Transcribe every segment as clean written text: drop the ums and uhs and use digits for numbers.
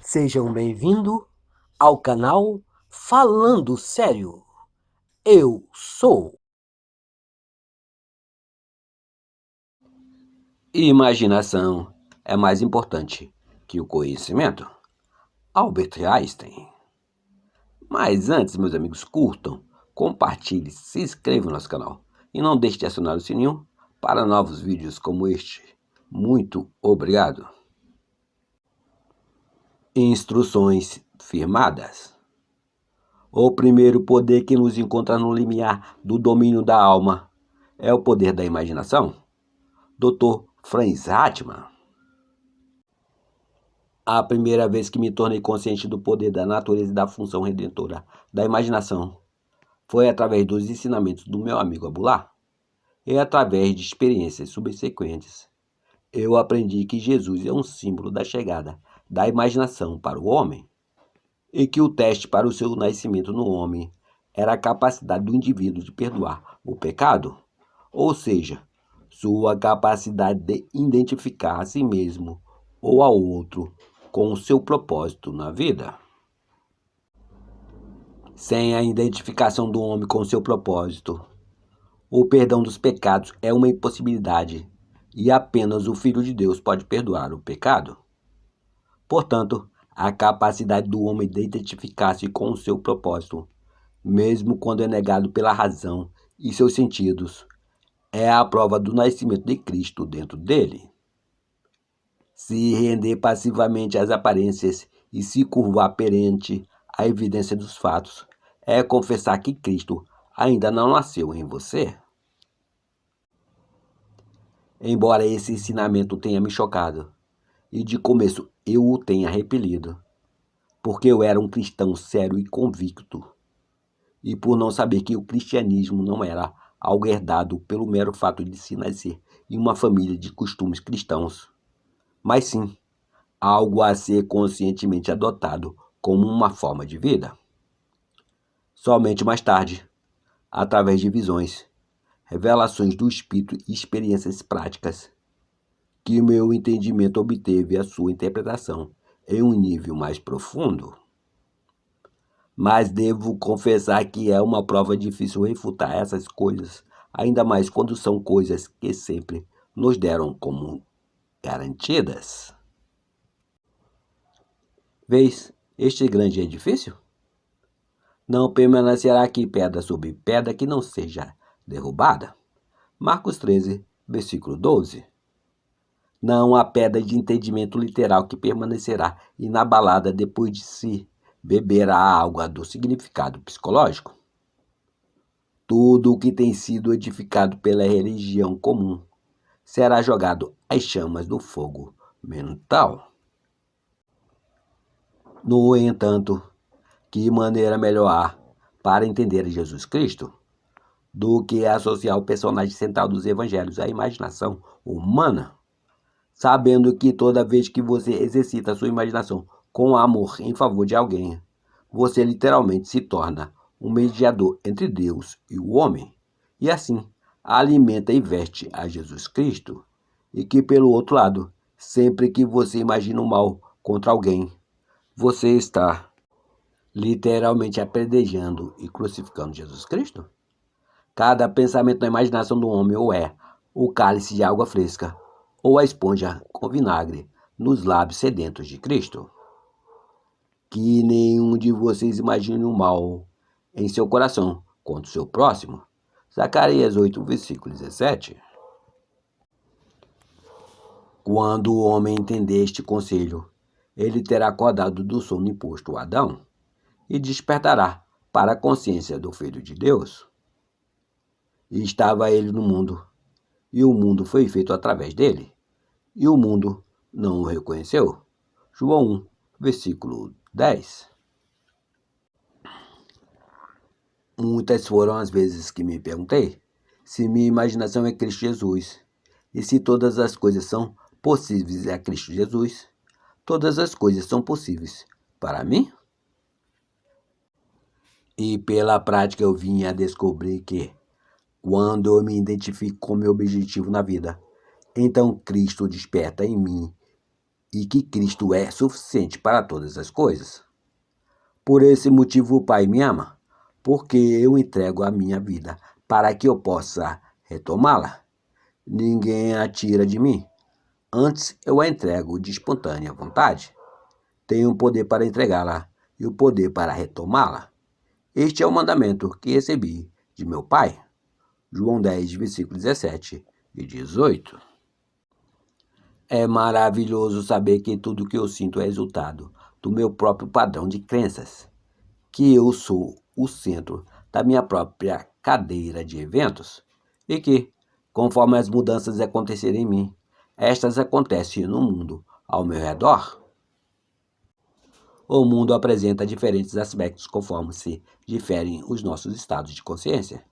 Sejam bem-vindos ao canal Falando Sério. Eu sou. Imaginação é mais importante que o conhecimento. Albert Einstein. Mas antes, meus amigos, curtam, compartilhem, se inscrevam no nosso canal e não deixe de acionar o sininho para novos vídeos como este. Muito obrigado. Instruções firmadas. O primeiro poder que nos encontra no limiar do domínio da alma é o poder da imaginação. Dr. Franz Hartmann. A primeira vez que me tornei consciente do poder da natureza e da função redentora da imaginação foi através dos ensinamentos do meu amigo Abulá e através de experiências subsequentes. Eu aprendi que Jesus é um símbolo da chegada da imaginação para o homem e que o teste para o seu nascimento no homem era a capacidade do indivíduo de perdoar o pecado, ou seja, sua capacidade de identificar a si mesmo ou ao outro com o seu propósito na vida. Sem a identificação do homem com o seu propósito, o perdão dos pecados é uma impossibilidade e apenas o Filho de Deus pode perdoar o pecado. Portanto, a capacidade do homem de identificar-se com o seu propósito, mesmo quando é negado pela razão e seus sentidos, é a prova do nascimento de Cristo dentro dele. Se render passivamente às aparências e se curvar perante a evidência dos fatos é confessar que Cristo ainda não nasceu em você. Embora esse ensinamento tenha me chocado, e de começo eu o tenha repelido, porque eu era um cristão sério e convicto, e por não saber que o cristianismo não era algo herdado pelo mero fato de se nascer em uma família de costumes cristãos, mas sim algo a ser conscientemente adotado como uma forma de vida. Somente mais tarde, através de visões, revelações do Espírito e experiências práticas, que meu entendimento obteve a sua interpretação em um nível mais profundo. Mas devo confessar que é uma prova difícil refutar essas coisas, ainda mais quando são coisas que sempre nos deram como garantidas. Vês este grande edifício? Não permanecerá aqui pedra sobre pedra que não seja derrubada. Marcos 13, versículo 12. Não há pedra de entendimento literal que permanecerá inabalada depois de se beber a água do significado psicológico. Tudo o que tem sido edificado pela religião comum será jogado às chamas do fogo mental. No entanto, que maneira melhor há para entender Jesus Cristo do que associar o personagem central dos evangelhos à imaginação humana, sabendo que toda vez que você exercita a sua imaginação com amor em favor de alguém, você literalmente se torna um mediador entre Deus e o homem, e assim alimenta e veste a Jesus Cristo, e que, pelo outro lado, sempre que você imagina o mal contra alguém, você está literalmente apedrejando e crucificando Jesus Cristo? Cada pensamento na imaginação do homem ou é o cálice de água fresca, ou a esponja com vinagre nos lábios sedentos de Cristo. Que nenhum de vocês imagine o mal em seu coração contra o seu próximo. Zacarias 8, versículo 17. Quando o homem entender este conselho, ele terá acordado do sono imposto a Adão e despertará para a consciência do Filho de Deus. E estava ele no mundo, e o mundo foi feito através dele, e o mundo não o reconheceu. João 1, versículo 10. Muitas foram as vezes que me perguntei se minha imaginação é Cristo Jesus, e se todas as coisas são possíveis a Cristo Jesus, todas as coisas são possíveis para mim? E pela prática eu vim a descobrir que, quando eu me identifico com meu objetivo na vida, então Cristo desperta em mim e que Cristo é suficiente para todas as coisas. Por esse motivo o Pai me ama, porque eu entrego a minha vida para que eu possa retomá-la. Ninguém a tira de mim, antes eu a entrego de espontânea vontade. Tenho o poder para entregá-la e o poder para retomá-la. Este é o mandamento que recebi de meu Pai. João 10, versículos 17 e 18. É maravilhoso saber que tudo que eu sinto é resultado do meu próprio padrão de crenças, que eu sou o centro da minha própria cadeira de eventos e que, conforme as mudanças acontecerem em mim, estas acontecem no mundo ao meu redor. O mundo apresenta diferentes aspectos conforme se diferem os nossos estados de consciência.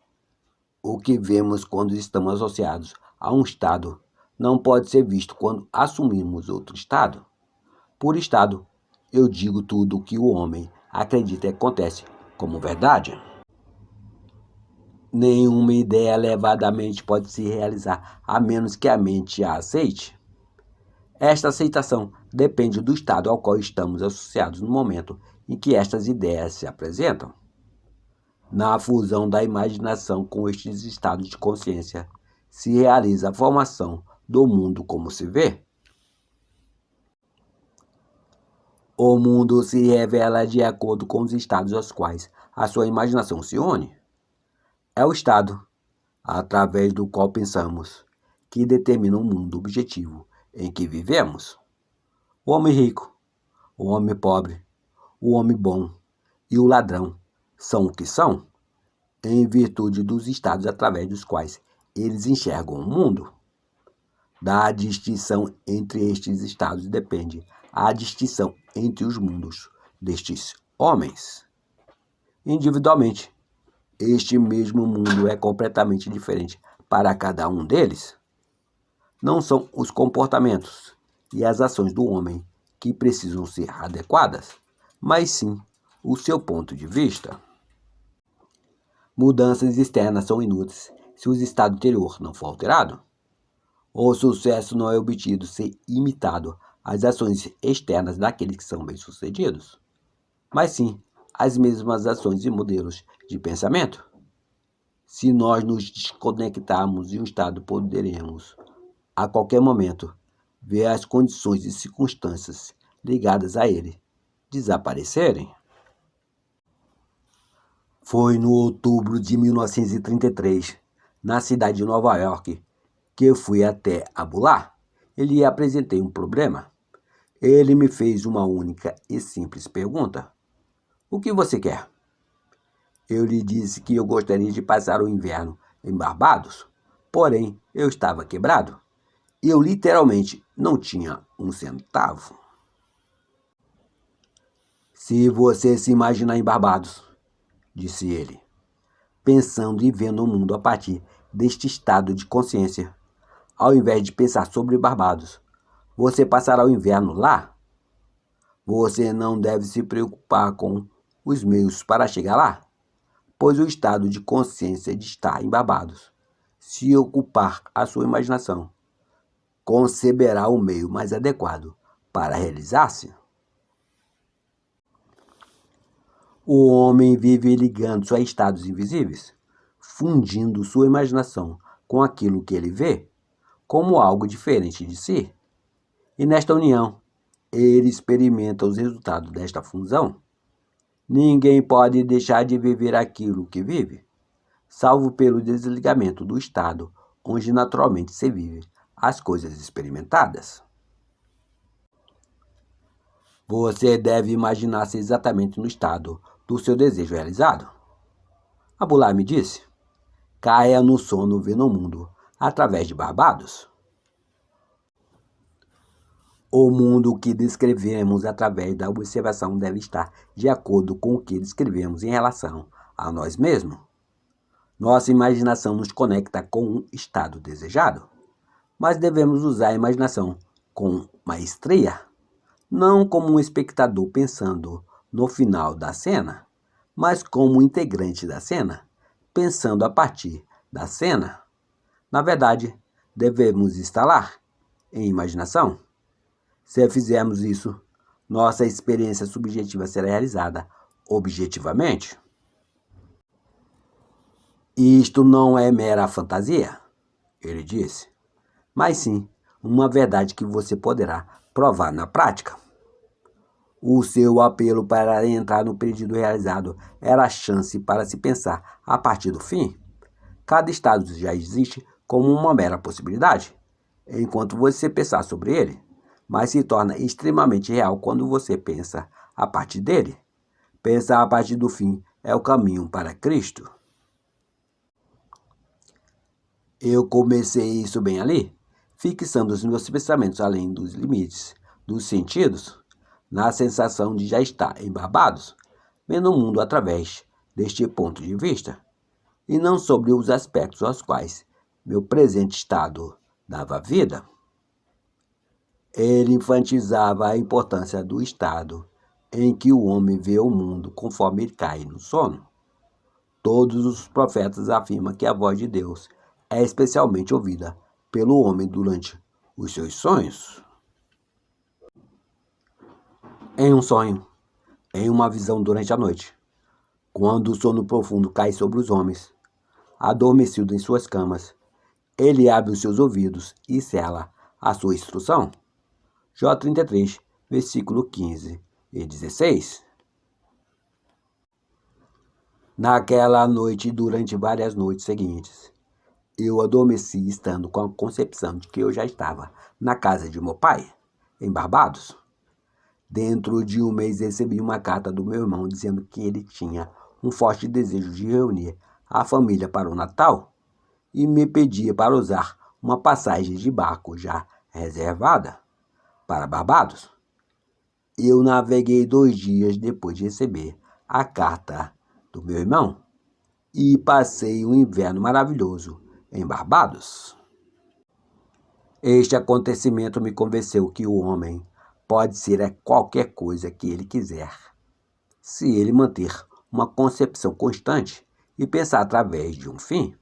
O que vemos quando estamos associados a um estado não pode ser visto quando assumimos outro estado. Por estado, eu digo tudo o que o homem acredita que acontece como verdade. Nenhuma ideia elevadamente pode se realizar a menos que a mente a aceite. Esta aceitação depende do estado ao qual estamos associados no momento em que estas ideias se apresentam. Na fusão da imaginação com estes estados de consciência, se realiza a formação do mundo como se vê. O mundo se revela de acordo com os estados aos quais a sua imaginação se une. É o estado, através do qual pensamos, que determina o mundo objetivo em que vivemos. O homem rico, o homem pobre, o homem bom e o ladrão são o que são, em virtude dos estados através dos quais eles enxergam o mundo. Da distinção entre estes estados depende a distinção entre os mundos destes homens. Individualmente, este mesmo mundo é completamente diferente para cada um deles. Não são os comportamentos e as ações do homem que precisam ser adequadas, mas sim o seu ponto de vista. Mudanças externas são inúteis se o estado interior não for alterado. O sucesso não é obtido sem imitado as ações externas daqueles que são bem-sucedidos, mas sim as mesmas ações e modelos de pensamento. Se nós nos desconectarmos de um estado, poderemos, a qualquer momento, ver as condições e circunstâncias ligadas a ele desaparecerem. Foi no outubro de 1933, na cidade de Nova York, que eu fui até Abulá e lhe apresentei um problema. Ele me fez uma única e simples pergunta: o que você quer? Eu lhe disse que eu gostaria de passar o inverno em Barbados, porém eu estava quebrado e eu literalmente não tinha um centavo. Se você se imaginar em Barbados, disse ele, pensando e vendo o mundo a partir deste estado de consciência, ao invés de pensar sobre Barbados, você passará o inverno lá? Você não deve se preocupar com os meios para chegar lá, pois o estado de consciência de estar em Barbados, se ocupar a sua imaginação, conceberá o meio mais adequado para realizar-se. O homem vive ligando-se a estados invisíveis, fundindo sua imaginação com aquilo que ele vê como algo diferente de si. E nesta união, ele experimenta os resultados desta fusão. Ninguém pode deixar de viver aquilo que vive, salvo pelo desligamento do estado onde naturalmente se vive as coisas experimentadas. Você deve imaginar-se exatamente no estado do seu desejo realizado. Abulá me disse: caia no sono vendo o mundo através de Barbados. O mundo que descrevemos através da observação deve estar de acordo com o que descrevemos em relação a nós mesmos. Nossa imaginação nos conecta com um estado desejado, mas devemos usar a imaginação com maestria, não como um espectador pensando no final da cena, mas como um integrante da cena, pensando a partir da cena. Na verdade, devemos instalar, em imaginação, Se fizermos isso, nossa experiência subjetiva será realizada objetivamente. Isto não é mera fantasia, ele disse, mas sim uma verdade que você poderá provar na prática. O seu apelo para entrar no pedido realizado era a chance para se pensar a partir do fim. Cada estado já existe como uma mera possibilidade, enquanto você pensar sobre ele, mas se torna extremamente real quando você pensa a partir dele. Pensar a partir do fim é o caminho para Cristo. Eu comecei isso bem ali, fixando os meus pensamentos além dos limites dos sentidos, na sensação de já estar em Barbados, vendo o mundo através deste ponto de vista, e não sobre os aspectos aos quais meu presente estado dava vida. Ele enfatizava a importância do estado em que o homem vê o mundo conforme ele cai no sono. Todos os profetas afirmam que a voz de Deus é especialmente ouvida pelo homem durante os seus sonhos. Em um sonho, em uma visão durante a noite, quando o sono profundo cai sobre os homens, adormecido em suas camas, ele abre os seus ouvidos e sela a sua instrução. Jó 33, versículo 15 e 16. Naquela noite e durante várias noites seguintes, eu adormeci estando com a concepção de que eu já estava na casa de meu pai, em Barbados. Dentro de um mês recebi uma carta do meu irmão dizendo que ele tinha um forte desejo de reunir a família para o Natal e me pedia para usar uma passagem de barco já reservada para Barbados. Eu naveguei 2 dias depois de receber a carta do meu irmão e passei um inverno maravilhoso em Barbados. Este acontecimento me convenceu que o homem pode ser qualquer coisa que ele quiser, se ele manter uma concepção constante e pensar através de um fim.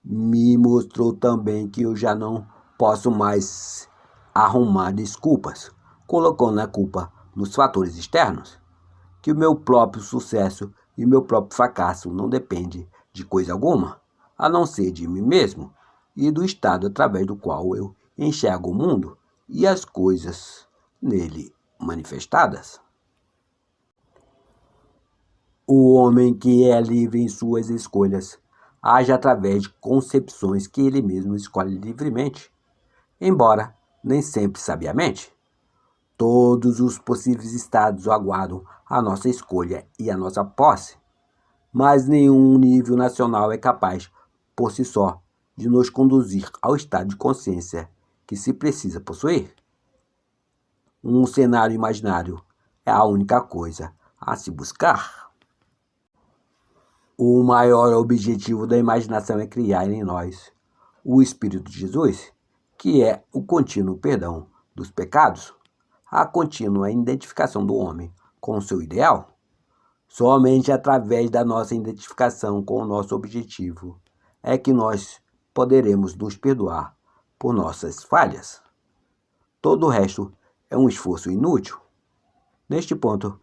Me mostrou também que eu já não posso mais arrumar desculpas, colocando a culpa nos fatores externos, que o meu próprio sucesso e meu próprio fracasso não dependem de coisa alguma, a não ser de mim mesmo e do estado através do qual eu enxergo o mundo e as coisas nele manifestadas. O homem que é livre em suas escolhas age através de concepções que ele mesmo escolhe livremente, embora nem sempre sabiamente. Todos os possíveis estados aguardam a nossa escolha e a nossa posse, mas nenhum nível nacional é capaz, por si só, de nos conduzir ao estado de consciência que se precisa possuir. Um cenário imaginário é a única coisa a se buscar. O maior objetivo da imaginação é criar em nós o Espírito de Jesus, que é o contínuo perdão dos pecados, a contínua identificação do homem com o seu ideal. Somente através da nossa identificação com o nosso objetivo é que nós poderemos nos perdoar por nossas falhas. Todo o resto é um esforço inútil. Neste ponto,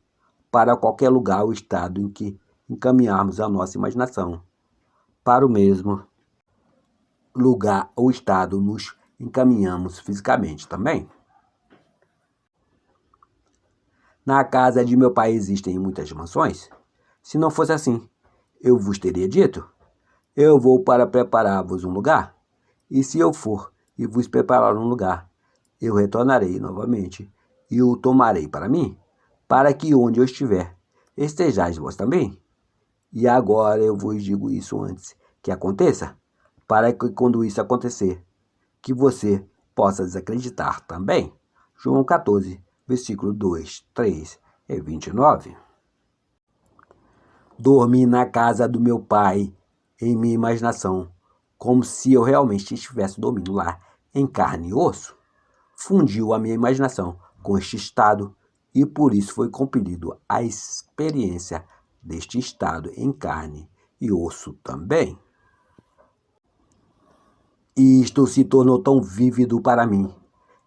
para qualquer lugar ou estado em que encaminharmos a nossa imaginação, para o mesmo lugar ou estado nos encaminhamos fisicamente também. Na casa de meu pai existem muitas mansões. Se não fosse assim, eu vos teria dito: eu vou para preparar-vos um lugar, e se eu for e vos preparar um lugar, eu retornarei novamente e o tomarei para mim, para que onde eu estiver, estejais vós também. E agora eu vos digo isso antes que aconteça, para que quando isso acontecer, que você possa desacreditar também. João 14, versículo 2, 3 e 29. Dormi na casa do meu pai, em minha imaginação, como se eu realmente estivesse dormindo lá, em carne e osso. Fundiu a minha imaginação com este estado e por isso foi compelido à experiência deste estado em carne e osso também. E isto se tornou tão vívido para mim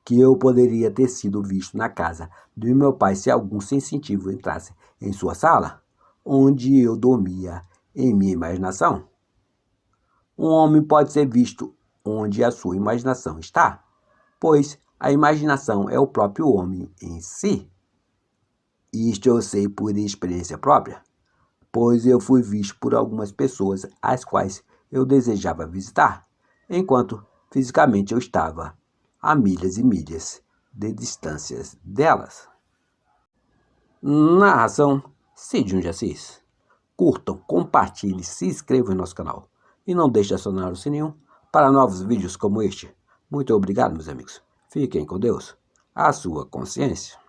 que eu poderia ter sido visto na casa do meu pai se algum sensitivo entrasse em sua sala, onde eu dormia em minha imaginação. Um homem pode ser visto onde a sua imaginação está, pois a imaginação é o próprio homem em si. Isto eu sei por experiência própria, pois eu fui visto por algumas pessoas as quais eu desejava visitar, enquanto fisicamente eu estava a milhas e milhas de distâncias delas. Narração Cid de Assis. Curtam, compartilhem, se inscrevam em nosso canal e não deixem de acionar o sininho para novos vídeos como este. Muito obrigado, meus amigos. Fiquem com Deus. A sua consciência.